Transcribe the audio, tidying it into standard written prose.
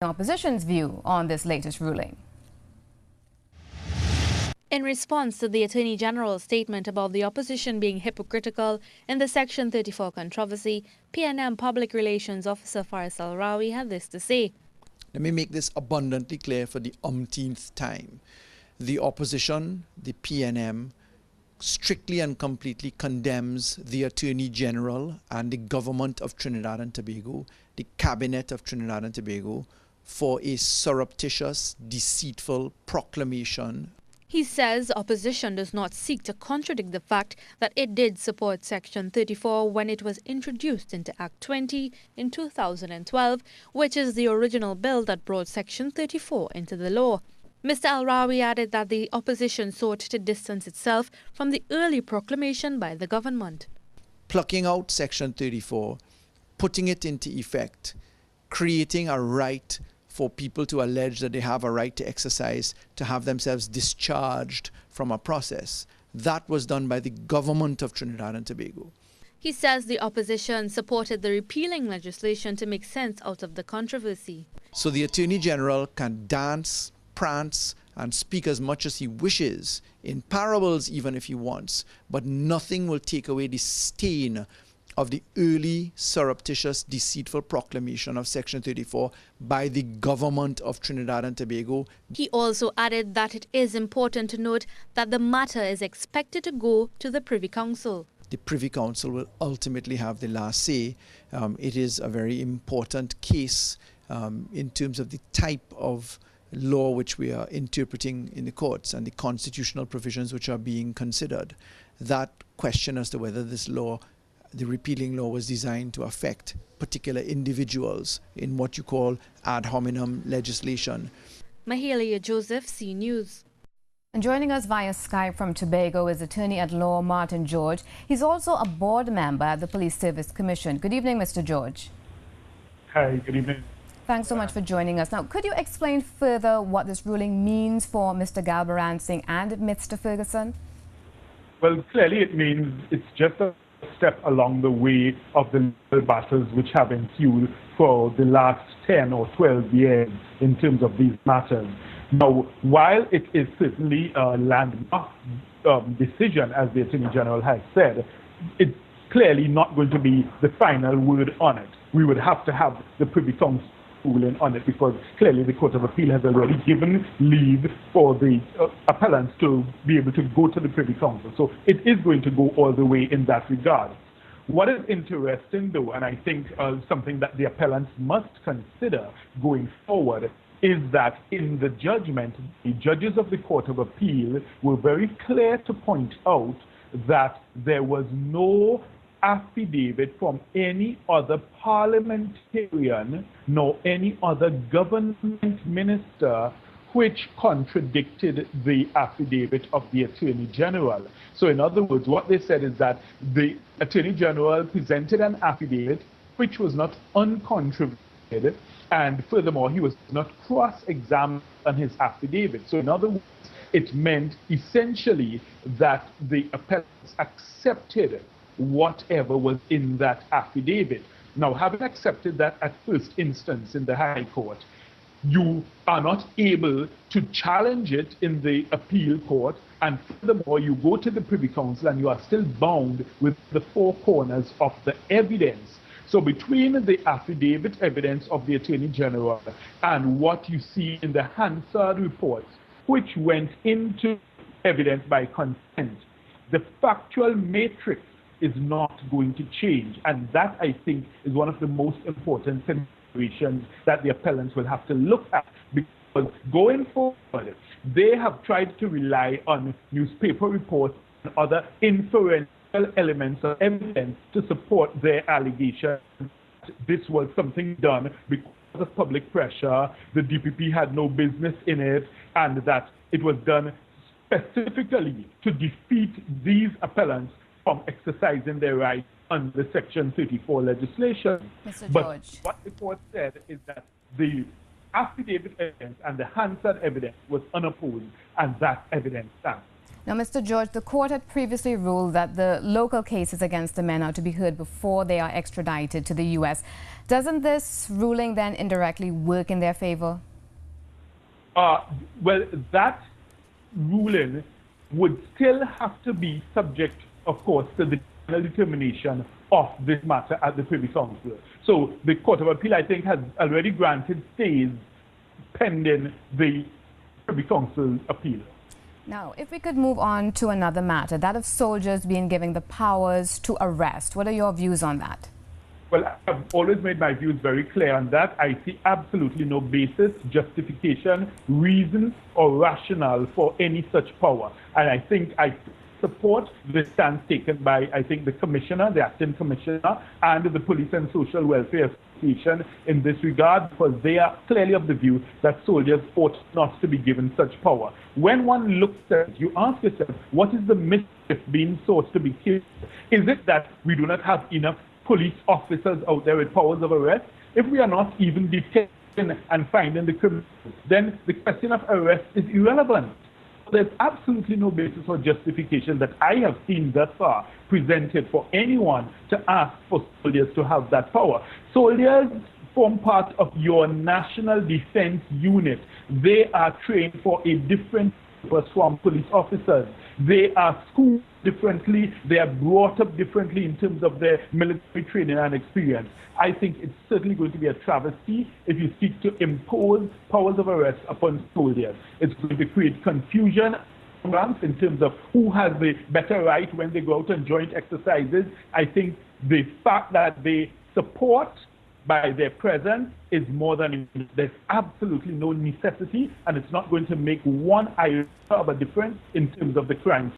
Opposition's view on this latest ruling. In response to the Attorney General's statement about the opposition being hypocritical in the Section 34 controversy, PNM Public Relations Officer Faris Al-Rawi had this to say. Let me make this abundantly clear for the umpteenth time. The opposition, the PNM, strictly and completely condemns the Attorney General and the government of Trinidad and Tobago, the cabinet of Trinidad and Tobago, for a surreptitious, deceitful proclamation. He says opposition does not seek to contradict the fact that it did support Section 34 when it was introduced into Act 20 in 2012, which is the original bill that brought Section 34 into the law. Mr. Al-Rawi added that the opposition sought to distance itself from the early proclamation by the government. Plucking out Section 34, putting it into effect, creating a right for people to allege that they have a right to exercise, to have themselves discharged from a process. That was done by the government of Trinidad and Tobago. He says the opposition supported the repealing legislation to make sense out of the controversy. So the Attorney General can dance, prance, and speak as much as he wishes, in parables even if he wants, but nothing will take away the stain of the early surreptitious, deceitful proclamation of Section 34 by the government of Trinidad and Tobago. He also added that it is important to note that the matter is expected to go to the Privy Council. The Privy Council will ultimately have the last say. It is a very important case in terms of the type of law which we are interpreting in the courts and the constitutional provisions which are being considered. That question as to whether this law, the repealing law, was designed to affect particular individuals in what you call ad hominem legislation. Mahalia Joseph, C News. And joining us via Skype from Tobago is Attorney at Law Martin George. He's also a board member at the Police Service Commission. Good evening, Mr. George. Hi, good evening. Thanks so much for joining us. Now, could you explain further what this ruling means for Mr. Galbaran Singh and Mr. Ferguson? Well, clearly it means it's just a step along the way of the legal battles which have ensued for the last 10 or 12 years in terms of these matters. Now, while it is certainly a landmark decision, as the Attorney General has said, it's clearly not going to be the final word on it. We would have to have the Privy Council ruling on it, because clearly the Court of Appeal has already given leave for the appellants to be able to go to the Privy Council. So it is going to go all the way in that regard. What is interesting, though, and I think something that the appellants must consider going forward, is that in the judgment, the judges of the Court of Appeal were very clear to point out that there was no affidavit from any other parliamentarian nor any other government minister which contradicted the affidavit of the Attorney General. So in other words, what they said is that the Attorney General presented an affidavit which was not uncontroverted, and furthermore, he was not cross-examined on his affidavit. So in other words, it meant essentially that the appellants accepted whatever was in that affidavit. Now, having accepted that at first instance in the High Court, you are not able to challenge it in the appeal court, and furthermore, you go to the Privy Council and you are still bound with the four corners of the evidence. So between the affidavit evidence of the Attorney General and what you see in the Hansard reports, which went into evidence by consent, the factual matrix is not going to change. And that, I think, is one of the most important considerations that the appellants will have to look at, because going forward, they have tried to rely on newspaper reports and other inferential elements of evidence to support their allegation that this was something done because of public pressure, the DPP had no business in it, and that it was done specifically to defeat these appellants from exercising their right under Section 34 legislation. Mr. But George, what the court said is that the affidavit evidence and the Hansard evidence was unopposed, and that evidence stands. Now, Mr. George, the court had previously ruled that the local cases against the men are to be heard before they are extradited to the U.S. Doesn't this ruling then indirectly work in their favor? Well, that ruling would still have to be subject, of course, to the final determination of this matter at the Privy Council. So the Court of Appeal, I think, has already granted stays pending the Privy Council appeal. Now, if we could move on to another matter, that of soldiers being given the powers to arrest. What are your views on that? Well, I've always made my views very clear on that. I see absolutely no basis, justification, reason, or rationale for any such power. And I think I support the stance taken by, I think, the Commissioner, the Acting Commissioner, and the Police and Social Welfare Association in this regard, because they are clearly of the view that soldiers ought not to be given such power. When one looks at it, you ask yourself, what is the mischief being sought to be killed? Is it that we do not have enough police officers out there with powers of arrest? If we are not even detecting and finding the criminals, then the question of arrest is irrelevant. There's absolutely no basis or justification that I have seen thus far presented for anyone to ask for soldiers to have that power. Soldiers form part of your national defense unit. They are trained for a different purpose from police officers. They are schooled differently. They are brought up differently in terms of their military training and experience. I think it's certainly going to be a travesty if you seek to impose powers of arrest upon soldiers. It's going to create confusion in terms of who has the better right when they go out on joint exercises. I think the fact that they support by their presence is more than enough. There's absolutely no necessity, and it's not going to make one iota of a difference in terms of the crime.